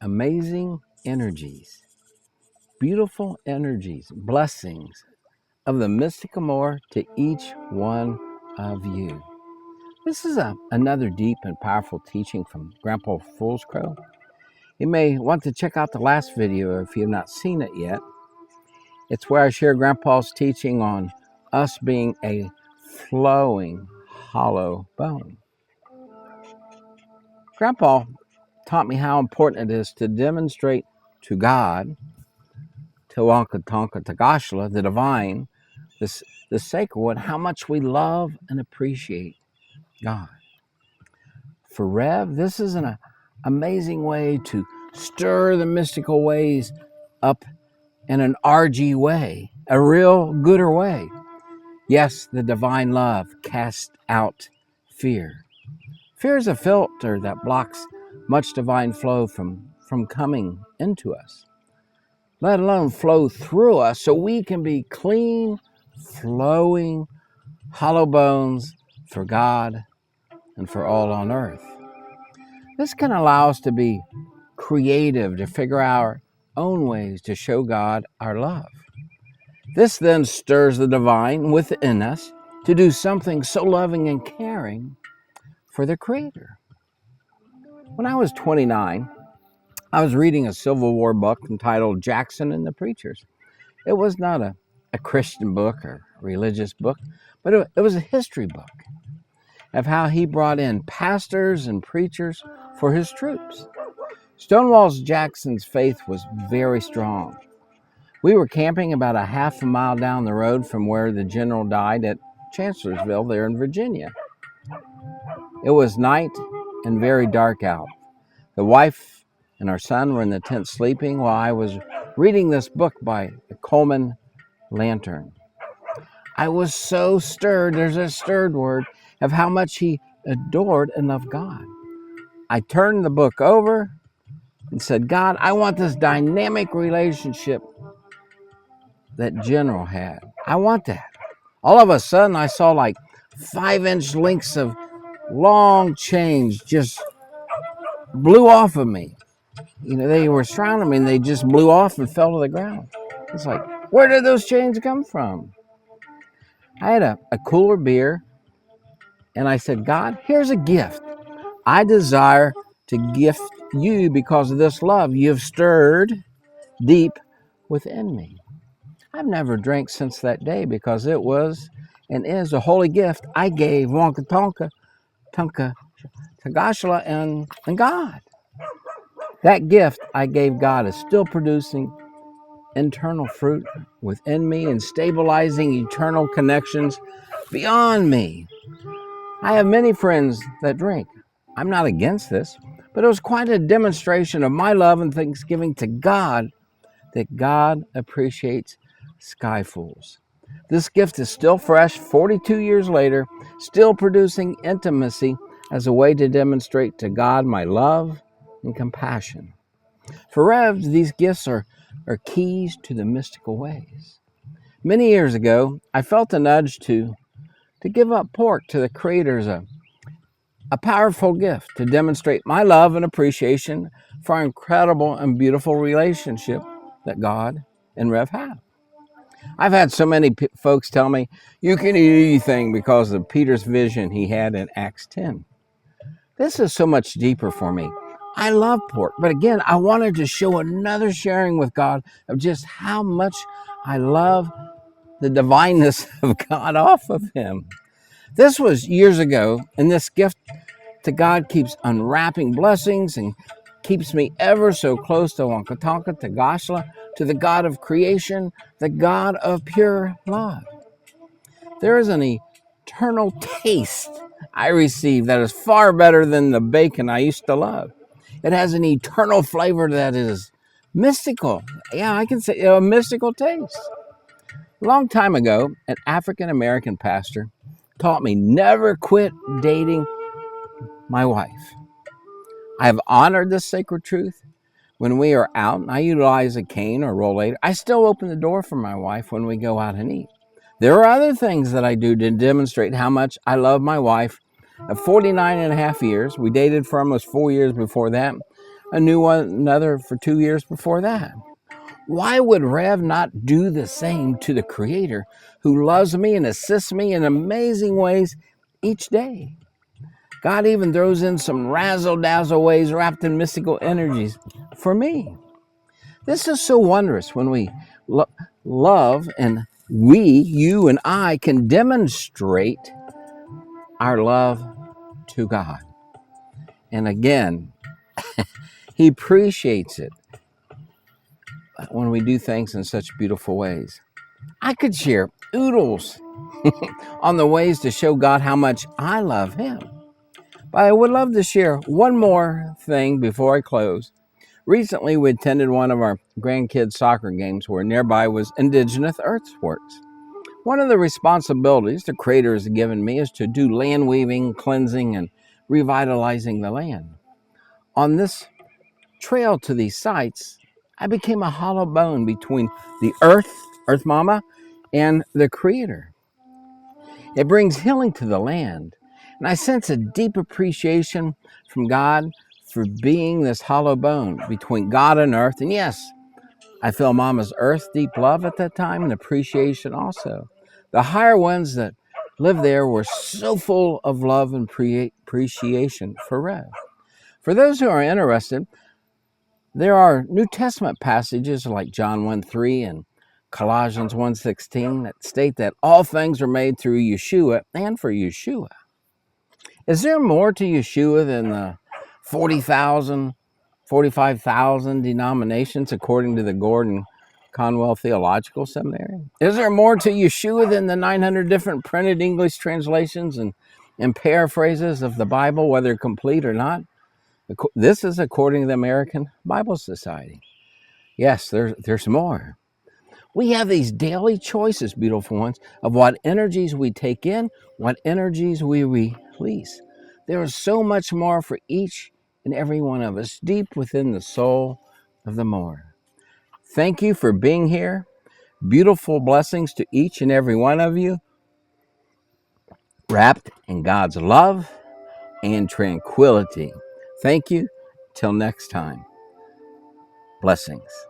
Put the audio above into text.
amazing energies, beautiful energies, blessings of the mystic amour to each one of you. This is another deep and powerful teaching from Grandpa Foolscrow. You may want to check out the last video if you have not seen it yet. It's where I share Grandpa's teaching on us being a flowing, hollow bone. Grandpa taught me how important it is to demonstrate to God, Tawanka Tonka Tagashla, the divine, the sacred one, how much we love and appreciate God. For Rev, this is an amazing way to stir the mystical ways up in an RG way, a real gooder way. Yes, the divine love casts out fear. Fear is a filter that blocks much divine flow from coming into us, let alone flow through us so we can be clean, flowing, hollow bones for God and for all on earth. This can allow us to be creative, to figure out our own ways to show God our love. This then stirs the divine within us to do something so loving and caring for the Creator. When I was 29, I was reading a Civil War book entitled Jackson and the Preachers. It was not a Christian book or religious book, but it was a history book of how he brought in pastors and preachers for his troops. Stonewall Jackson's faith was very strong. We were camping about a half a mile down the road from where the general died at Chancellorsville there in Virginia. It was night and very dark out. The wife and our son were in the tent sleeping while I was reading this book by Coleman Lantern. I was so stirred, there's a stirred word, of how much he adored and loved God. I turned the book over and said, God, I want this dynamic relationship that General had. I want that. All of a sudden, I saw like 5-inch links of long chains just blew off of me. You know, they were surrounding me and they just blew off and fell to the ground. It's like, where did those chains come from? I had a cooler beer and I said, God, here's a gift. I desire to gift you because of this love you've stirred deep within me. I've never drank since that day because it was and is a holy gift I gave Wonka Tonka Tagashla and God. That gift I gave God is still producing internal fruit within me and stabilizing eternal connections beyond me. I have many friends that drink. I'm not against this, but it was quite a demonstration of my love and thanksgiving to God that God appreciates skyfuls. This gift is still fresh 42 years later, still producing intimacy as a way to demonstrate to God my love and compassion. For Revs, these gifts are keys to the mystical ways. Many years ago, I felt a nudge to give up pork to the Creator as a powerful gift to demonstrate my love and appreciation for our incredible and beautiful relationship that God and Rev have. I've had so many folks tell me, you can eat anything because of Peter's vision he had in Acts 10. This is so much deeper for me. I love pork, but again, I wanted to show another sharing with God of just how much I love the divineness of God off of him. This was years ago, and this gift to God keeps unwrapping blessings and keeps me ever so close to Wankatonka, to Gashla, to the God of creation, the God of pure love. There is an eternal taste I receive that is far better than the bacon I used to love. It has an eternal flavor that is mystical. Yeah, I can say a mystical taste. A long time ago, an African-American pastor taught me never quit dating my wife. I have honored this sacred truth. When we are out and I utilize a cane or rollator, I still open the door for my wife when we go out and eat. There are other things that I do to demonstrate how much I love my wife. Of 49 and a half years, we dated for almost 4 years before that. a new one, another for 2 years before that. Why would Rev not do the same to the Creator who loves me and assists me in amazing ways each day? God even throws in some razzle-dazzle ways wrapped in mystical energies for me. This is so wondrous when we love, and we, you and I, can demonstrate our love to God. And again, He appreciates it when we do things in such beautiful ways. I could share oodles on the ways to show God how much I love Him. But I would love to share one more thing before I close. Recently, we attended one of our grandkids' soccer games where nearby was indigenous earthworks. One of the responsibilities the Creator has given me is to do land weaving, cleansing, and revitalizing the land. On this trail to these sites, I became a hollow bone between the Earth Mama, and the Creator. It brings healing to the land, and I sense a deep appreciation from God for being this hollow bone between God and Earth. And yes, I feel Mama's Earth deep love at that time and appreciation also. The higher ones that lived there were so full of love and appreciation for Rev. For those who are interested, there are New Testament passages like John 1:3 and Colossians 1:16 that state that all things are made through Yeshua and for Yeshua. Is there more to Yeshua than the 40,000, 45,000 denominations according to the Gordon Conwell Theological Seminary? Is there more to Yeshua than the 900 different printed English translations and paraphrases of the Bible, whether complete or not? This is according to the American Bible Society. Yes, there's more. We have these daily choices, beautiful ones, of what energies we take in, what energies we release. There is so much more for each and every one of us, deep within the soul of the more. Thank you for being here. Beautiful blessings to each and every one of you, wrapped in God's love and tranquility. Thank you. Till next time. Blessings.